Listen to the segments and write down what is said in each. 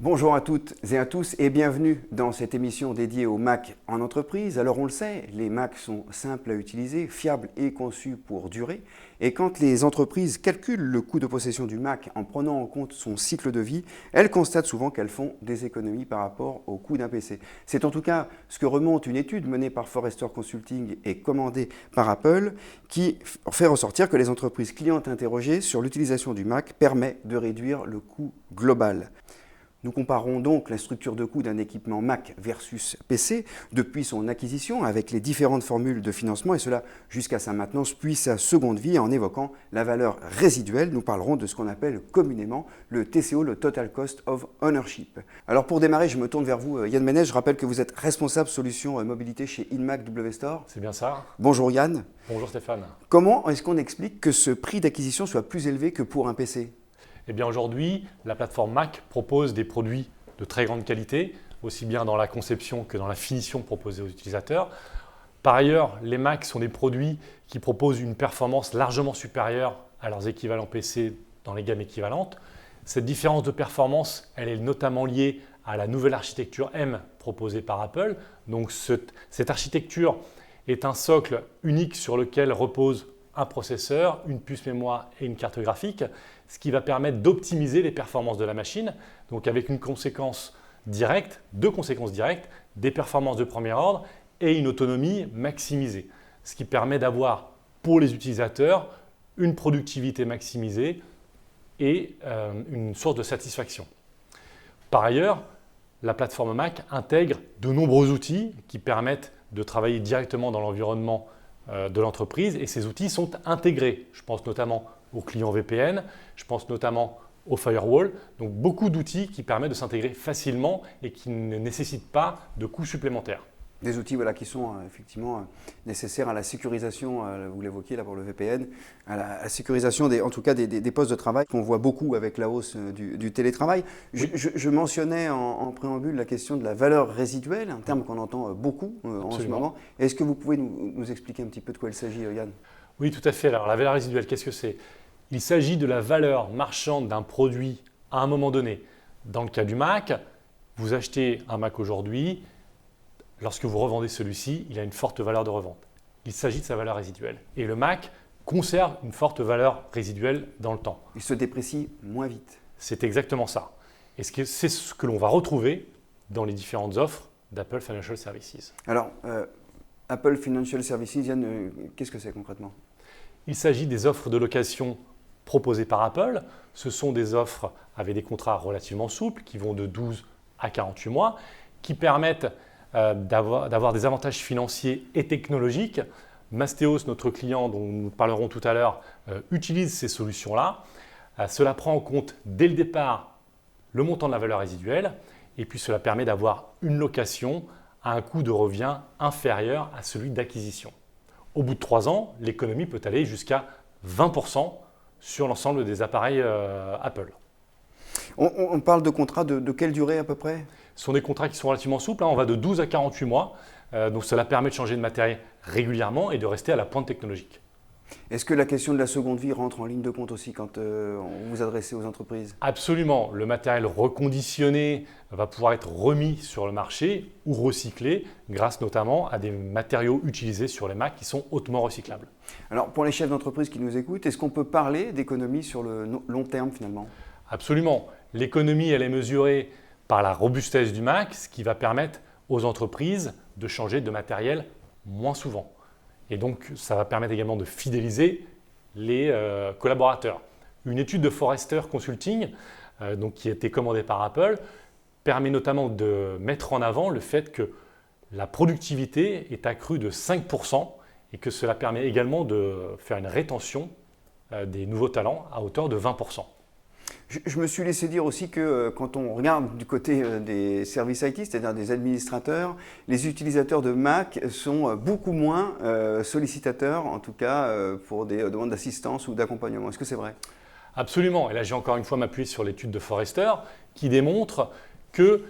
Bonjour à toutes et à tous et bienvenue dans cette émission dédiée aux Mac en entreprise. Alors on le sait, les Mac sont simples à utiliser, fiables et conçus pour durer. Et quand les entreprises calculent le coût de possession du Mac en prenant en compte son cycle de vie, elles constatent souvent qu'elles font des économies par rapport au coût d'un PC. C'est en tout cas ce que remonte une étude menée par Forrester Consulting et commandée par Apple qui fait ressortir que les entreprises clientes interrogées sur l'utilisation du Mac permet de réduire le coût global. Nous comparons donc la structure de coût d'un équipement Mac versus PC depuis son acquisition avec les différentes formules de financement et cela jusqu'à sa maintenance puis sa seconde vie en évoquant la valeur résiduelle. Nous parlerons de ce qu'on appelle communément le TCO, le Total Cost of Ownership. Alors pour démarrer, je me tourne vers vous Yann Ménez, je rappelle que vous êtes responsable solution mobilité chez InMac W Store. C'est bien ça. Bonjour Yann. Bonjour Stéphane. Comment est-ce qu'on explique que ce prix d'acquisition soit plus élevé que pour un PC ? Eh bien aujourd'hui, la plateforme Mac propose des produits de très grande qualité, aussi bien dans la conception que dans la finition proposée aux utilisateurs. Par ailleurs, les Mac sont des produits qui proposent une performance largement supérieure à leurs équivalents PC dans les gammes équivalentes. Cette différence de performance, elle est notamment liée à la nouvelle architecture M proposée par Apple. Donc cette architecture est un socle unique sur lequel repose un processeur, une puce mémoire et une carte graphique, ce qui va permettre d'optimiser les performances de la machine, donc avec deux conséquences directes, des performances de premier ordre et une autonomie maximisée, ce qui permet d'avoir pour les utilisateurs une productivité maximisée et une source de satisfaction. Par ailleurs, la plateforme Mac intègre de nombreux outils qui permettent de travailler directement dans l'environnement de l'entreprise et ces outils sont intégrés. Je pense notamment aux clients VPN, je pense notamment au firewall, donc beaucoup d'outils qui permettent de s'intégrer facilement et qui ne nécessitent pas de coûts supplémentaires. Des outils qui sont effectivement nécessaires à la sécurisation, vous l'évoquiez là pour le VPN, à la sécurisation en tout cas des postes de travail qu'on voit beaucoup avec la hausse du télétravail. Oui. Je mentionnais en préambule la question de la valeur résiduelle, un terme qu'on entend beaucoup en ce moment. Est-ce que vous pouvez nous expliquer un petit peu de quoi il s'agit, Yann ? Oui, tout à fait. Alors la valeur résiduelle, qu'est-ce que c'est ? Il s'agit de la valeur marchande d'un produit à un moment donné. Dans le cas du Mac, vous achetez un Mac aujourd'hui. Lorsque vous revendez celui-ci, il a une forte valeur de revente. Il s'agit de sa valeur résiduelle. Et le Mac conserve une forte valeur résiduelle dans le temps. Il se déprécie moins vite. C'est exactement ça. Et c'est ce que l'on va retrouver dans les différentes offres d'Apple Financial Services. Alors, Apple Financial Services, Yann, qu'est-ce que c'est concrètement ? Il s'agit des offres de location proposées par Apple. Ce sont des offres avec des contrats relativement souples qui vont de 12 à 48 mois, qui permettent d'avoir des avantages financiers et technologiques. Mastéos, notre client dont nous parlerons tout à l'heure, utilise ces solutions-là. Cela prend en compte dès le départ le montant de la valeur résiduelle et puis cela permet d'avoir une location à un coût de revient inférieur à celui d'acquisition. Au bout de 3 ans, l'économie peut aller jusqu'à 20% sur l'ensemble des appareils Apple. On parle de contrats de quelle durée à peu près ? Ce sont des contrats qui sont relativement souples, on va de 12 à 48 mois, donc cela permet de changer de matériel régulièrement et de rester à la pointe technologique. Est-ce que la question de la seconde vie rentre en ligne de compte aussi quand vous vous adressez aux entreprises ? Absolument, le matériel reconditionné va pouvoir être remis sur le marché ou recyclé grâce notamment à des matériaux utilisés sur les Mac qui sont hautement recyclables. Alors pour les chefs d'entreprise qui nous écoutent, est-ce qu'on peut parler d'économie sur le long terme finalement ? Absolument, l'économie elle est mesurée par la robustesse du Mac, ce qui va permettre aux entreprises de changer de matériel moins souvent. Et donc, ça va permettre également de fidéliser les collaborateurs. Une étude de Forrester Consulting, qui a été commandée par Apple, permet notamment de mettre en avant le fait que la productivité est accrue de 5% et que cela permet également de faire une rétention des nouveaux talents à hauteur de 20%. Je me suis laissé dire aussi que quand on regarde du côté des services IT, c'est-à-dire des administrateurs, les utilisateurs de Mac sont beaucoup moins sollicitateurs, en tout cas pour des demandes d'assistance ou d'accompagnement. Est-ce que c'est vrai ? Absolument. Et là, j'ai encore une fois m'appuyer sur l'étude de Forrester qui démontre que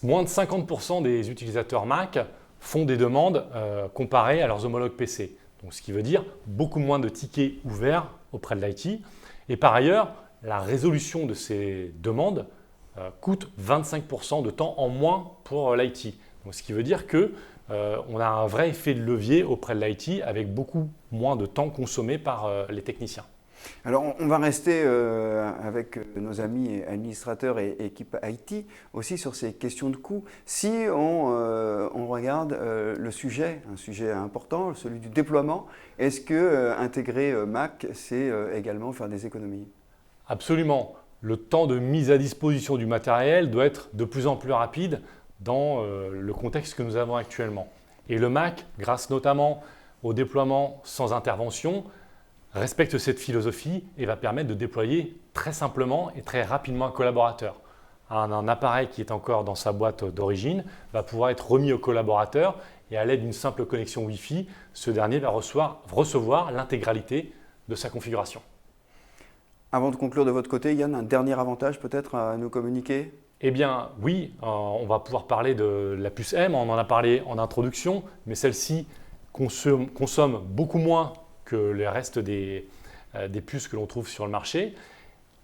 moins de 50% des utilisateurs Mac font des demandes comparées à leurs homologues PC. Donc, ce qui veut dire beaucoup moins de tickets ouverts auprès de l'IT. Et par ailleurs, la résolution de ces demandes coûte 25% de temps en moins pour l'IT. Ce qui veut dire qu'on a un vrai effet de levier auprès de l'IT avec beaucoup moins de temps consommé par les techniciens. Alors, on va rester avec nos amis administrateurs et équipe IT aussi sur ces questions de coûts. Si on regarde le sujet, un sujet important, celui du déploiement, est-ce que intégrer Mac, c'est également faire des économies? Absolument. Le temps de mise à disposition du matériel doit être de plus en plus rapide dans le contexte que nous avons actuellement. Et le Mac, grâce notamment au déploiement sans intervention, respecte cette philosophie et va permettre de déployer très simplement et très rapidement un collaborateur. Un appareil qui est encore dans sa boîte d'origine va pouvoir être remis au collaborateur et à l'aide d'une simple connexion Wi-Fi, ce dernier va recevoir l'intégralité de sa configuration. Avant de conclure de votre côté, Yann, un dernier avantage peut-être à nous communiquer? Eh bien oui, on va pouvoir parler de la puce M, on en a parlé en introduction, mais celle-ci consomme beaucoup moins que le reste des puces que l'on trouve sur le marché.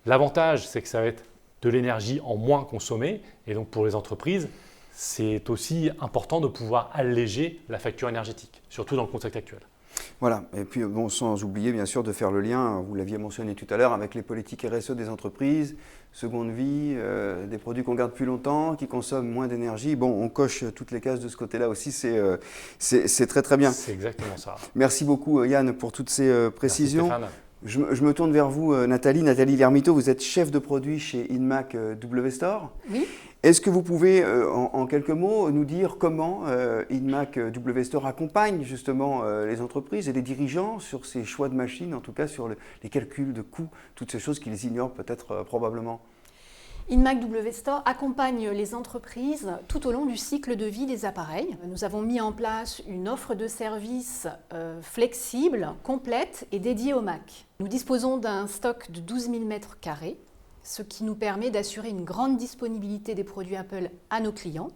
L'avantage, c'est que ça va être de l'énergie en moins consommée et donc pour les entreprises, c'est aussi important de pouvoir alléger la facture énergétique, surtout dans le contexte actuel. Voilà, et puis bon, sans oublier bien sûr de faire le lien, vous l'aviez mentionné tout à l'heure, avec les politiques RSE des entreprises, seconde vie, des produits qu'on garde plus longtemps, qui consomment moins d'énergie. Bon, on coche toutes les cases de ce côté-là aussi, c'est très très bien. C'est exactement ça. Merci beaucoup Yann pour toutes ces précisions. Merci Stéphane. Je me tourne vers vous Nathalie Lermito, vous êtes chef de produit chez Inmac WStore. Oui. Est-ce que vous pouvez, en quelques mots, nous dire comment Inmac WStore accompagne justement les entreprises et les dirigeants sur ces choix de machines, en tout cas sur les calculs de coûts, toutes ces choses qu'ils ignorent peut-être probablement? Inmac WStore accompagne les entreprises tout au long du cycle de vie des appareils. Nous avons mis en place une offre de services flexible, complète et dédiée au Mac. Nous disposons d'un stock de 12 000 mètres carrés, ce qui nous permet d'assurer une grande disponibilité des produits Apple à nos clients.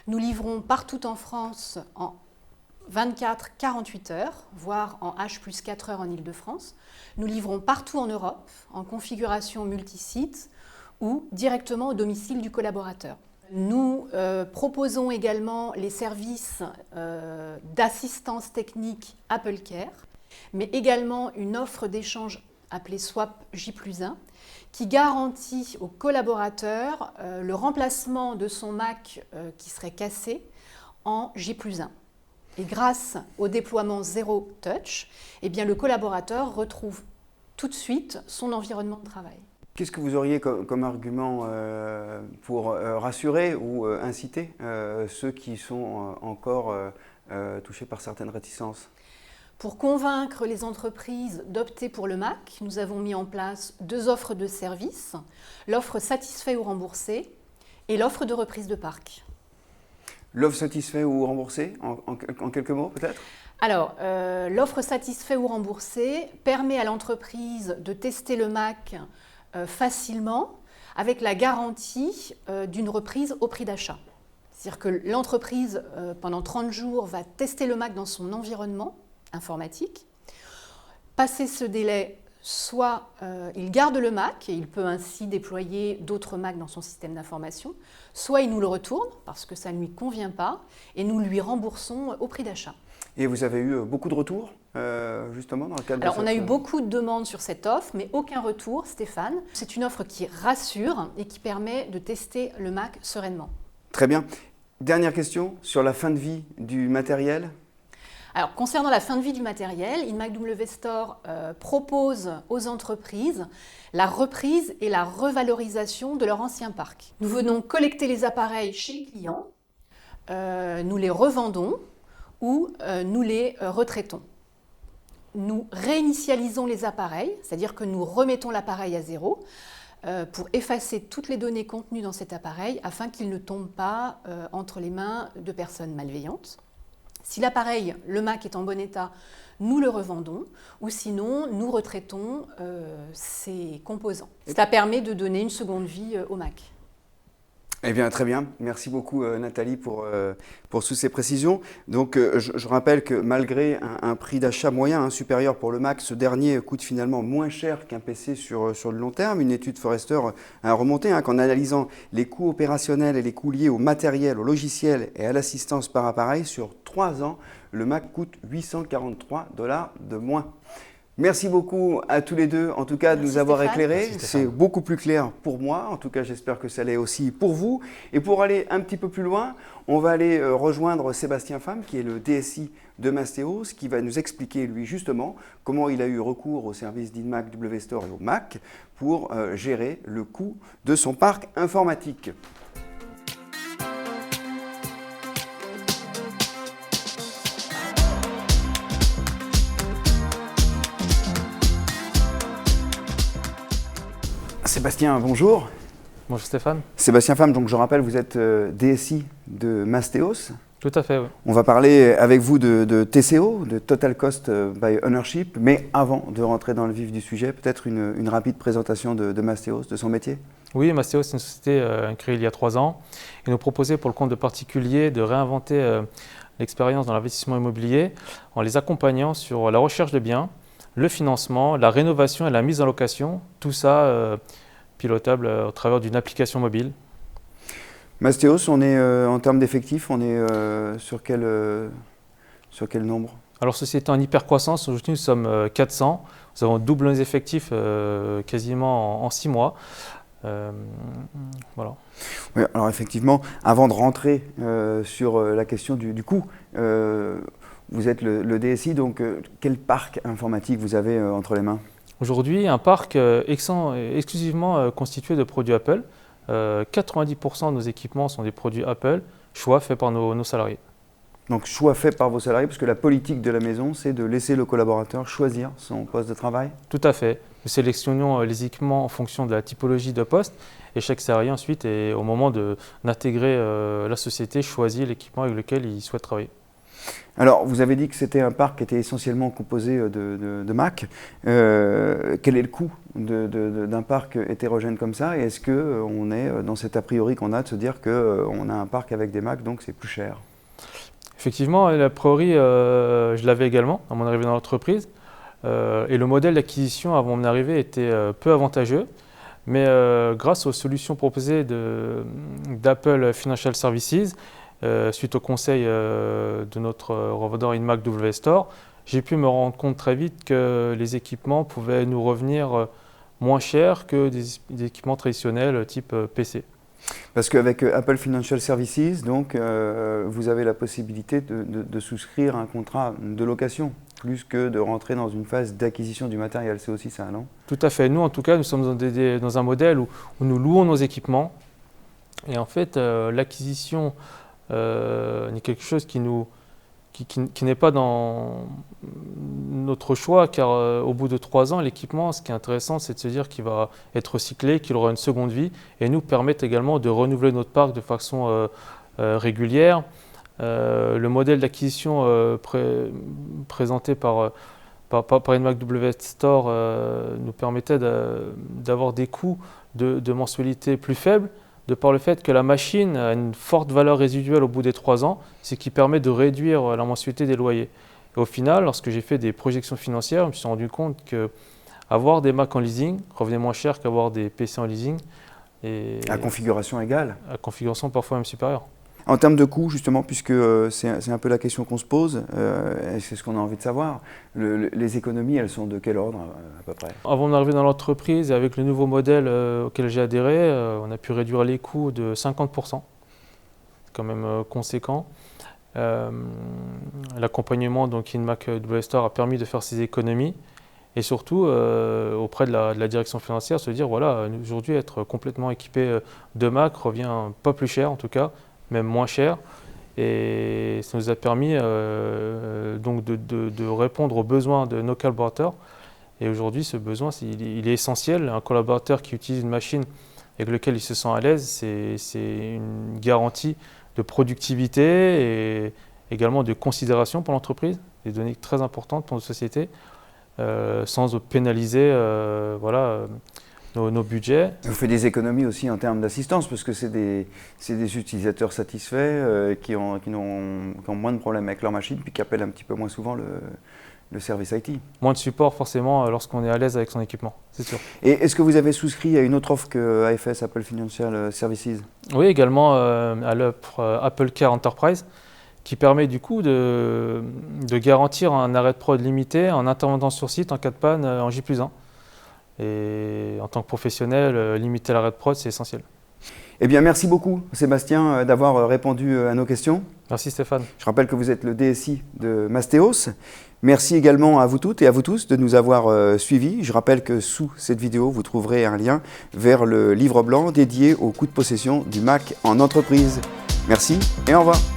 Nous livrons partout en France en 24-48 heures, voire en H+4 heures en Île-de-France. Nous livrons partout en Europe, en configuration multisite ou directement au domicile du collaborateur. Nous proposons également les services d'assistance technique Apple Care, mais également une offre d'échange appelée Swap J+1, qui garantit au collaborateur le remplacement de son Mac qui serait cassé en J+1. Et grâce au déploiement Zero Touch, eh bien, le collaborateur retrouve tout de suite son environnement de travail. Qu'est-ce que vous auriez comme argument pour rassurer ou inciter ceux qui sont encore touchés par certaines réticences? Pour convaincre les entreprises d'opter pour le Mac, nous avons mis en place 2 offres de services, l'offre satisfait ou remboursé et l'offre de reprise de parc. L'offre satisfait ou remboursé, en quelques mots peut-être? Alors, l'offre satisfait ou remboursé permet à l'entreprise de tester le Mac facilement avec la garantie d'une reprise au prix d'achat. C'est-à-dire que l'entreprise, pendant 30 jours, va tester le Mac dans son environnement informatique. Passé ce délai, soit il garde le Mac et il peut ainsi déployer d'autres Macs dans son système d'information, soit il nous le retourne parce que ça ne lui convient pas et nous lui remboursons au prix d'achat. Et vous avez eu beaucoup de retours justement dans le cadre de cette... On a eu beaucoup de demandes sur cette offre, mais aucun retour, Stéphane. C'est une offre qui rassure et qui permet de tester le Mac sereinement. Très bien. Dernière question sur la fin de vie du matériel. Alors, concernant la fin de vie du matériel, Inmac WStore propose aux entreprises la reprise et la revalorisation de leur ancien parc. Nous venons collecter les appareils chez les clients, nous les revendons ou nous les retraitons. Nous réinitialisons les appareils, c'est-à-dire que nous remettons l'appareil à zéro pour effacer toutes les données contenues dans cet appareil afin qu'il ne tombe pas entre les mains de personnes malveillantes. Si l'appareil, le Mac, est en bon état, nous le revendons ou sinon nous retraitons ses composants. Cela permet de donner une seconde vie au Mac. Eh bien, très bien. Merci beaucoup, Nathalie, pour toutes ces précisions. Donc, je rappelle que malgré un prix d'achat moyen supérieur pour le Mac, ce dernier coûte finalement moins cher qu'un PC sur le long terme. Une étude Forrester a remonté qu'en analysant les coûts opérationnels et les coûts liés au matériel, au logiciel et à l'assistance par appareil, sur 3 ans, le Mac coûte 843 $ de moins. Merci beaucoup à tous les deux, en tout cas, de nous avoir éclairés. C'est beaucoup plus clair pour moi, en tout cas, j'espère que ça l'est aussi pour vous. Et pour aller un petit peu plus loin, on va aller rejoindre Sébastien Pham, qui est le DSI de Mastéos, qui va nous expliquer, lui, justement, comment il a eu recours au service d'Inmac WStore et au Mac pour gérer le coût de son parc informatique. Sébastien, bonjour. Bonjour Stéphane. Sébastien Pham, donc je rappelle, vous êtes DSI de Mastéos. Tout à fait, oui. On va parler avec vous de TCO, de Total Cost by Ownership, mais avant de rentrer dans le vif du sujet, peut-être une rapide présentation de Mastéos, de son métier. Oui, Mastéos, c'est une société créée il y a 3 ans et nous proposait pour le compte de particuliers de réinventer l'expérience dans l'investissement immobilier en les accompagnant sur la recherche de biens, le financement, la rénovation et la mise en location, tout ça pilotable au travers d'une application mobile. Mastéos, on est en termes d'effectifs, on est sur quel nombre? Alors, société en hyper croissance, aujourd'hui nous sommes 400, nous avons doublé nos effectifs quasiment en 6 mois. Voilà. Oui, alors effectivement, avant de rentrer sur la question du coût, vous êtes le DSI, donc quel parc informatique vous avez entre les mains? Aujourd'hui, un parc exclusivement constitué de produits Apple. 90% de nos équipements sont des produits Apple, choix fait par nos salariés. Donc choix fait par vos salariés, parce que la politique de la maison, c'est de laisser le collaborateur choisir son poste de travail? Tout à fait. Nous sélectionnons les équipements en fonction de la typologie de poste et chaque salarié ensuite, au moment d'intégrer la société, choisit l'équipement avec lequel il souhaite travailler. Alors, vous avez dit que c'était un parc qui était essentiellement composé de Mac. Quel est le coût d'un parc hétérogène comme ça? Et est-ce qu'on est dans cet a priori qu'on a de se dire qu'on a un parc avec des Mac, donc c'est plus cher? Effectivement, l'a priori, je l'avais également à mon arrivée dans l'entreprise. Et le modèle d'acquisition avant mon arrivée était peu avantageux. Mais grâce aux solutions proposées d'Apple Financial Services, suite au conseil de notre revendeur Inmac WStore, j'ai pu me rendre compte très vite que les équipements pouvaient nous revenir moins cher que des équipements traditionnels type PC. Parce qu'avec Apple Financial Services, donc, vous avez la possibilité de souscrire un contrat de location, plus que de rentrer dans une phase d'acquisition du matériel. C'est aussi ça, non? Tout à fait. Nous, en tout cas, nous sommes dans un modèle où nous louons nos équipements. Et en fait, l'acquisition n'est quelque chose qui n'est pas dans notre choix, car au bout de 3 ans, l'équipement, ce qui est intéressant, c'est de se dire qu'il va être recyclé, qu'il aura une seconde vie, et nous permettre également de renouveler notre parc de façon régulière. Le modèle d'acquisition présenté par Inmac WStore nous permettait d'avoir des coûts de mensualité plus faibles, de par le fait que la machine a une forte valeur résiduelle au bout des 3 ans, ce qui permet de réduire la mensualité des loyers. Et au final, lorsque j'ai fait des projections financières, je me suis rendu compte qu'avoir des Mac en leasing revenait moins cher qu'avoir des PC en leasing. À configuration égale? À configuration parfois même supérieure. En termes de coûts, justement, puisque c'est un peu la question qu'on se pose, et c'est ce qu'on a envie de savoir, les économies, elles sont de quel ordre à peu près? Avant d'arriver dans l'entreprise, avec le nouveau modèle auquel j'ai adhéré, on a pu réduire les coûts de 50%. C'est quand même conséquent. L'accompagnement Inmac WStore a permis de faire ces économies. Et surtout, auprès de la direction financière, se dire, voilà, aujourd'hui, être complètement équipé de Mac revient pas plus cher en tout cas, même moins cher, et ça nous a permis donc de répondre aux besoins de nos collaborateurs. Et aujourd'hui, ce besoin, il est essentiel. Un collaborateur qui utilise une machine avec laquelle il se sent à l'aise, c'est une garantie de productivité et également de considération pour l'entreprise, des données très importantes pour nos sociétés, sans pénaliser nos budgets. Vous faites des économies aussi en termes d'assistance, parce que c'est des utilisateurs satisfaits qui ont moins de problèmes avec leur machine, puis qui appellent un petit peu moins souvent le service IT. Moins de support forcément lorsqu'on est à l'aise avec son équipement, c'est sûr. Et est-ce que vous avez souscrit à une autre offre que AFS, Apple Financial Services? Oui, également à l'offre Apple Care Enterprise, qui permet du coup de garantir un arrêt de prod limité en intervenant sur site en cas de panne en J+1. Et en tant que professionnel, limiter l'arrêt de prod, c'est essentiel. Eh bien, merci beaucoup, Sébastien, d'avoir répondu à nos questions. Merci Stéphane. Je rappelle que vous êtes le DSI de Mastéos. Merci également à vous toutes et à vous tous de nous avoir suivis. Je rappelle que sous cette vidéo, vous trouverez un lien vers le livre blanc dédié au coût de possession du Mac en entreprise. Merci et au revoir.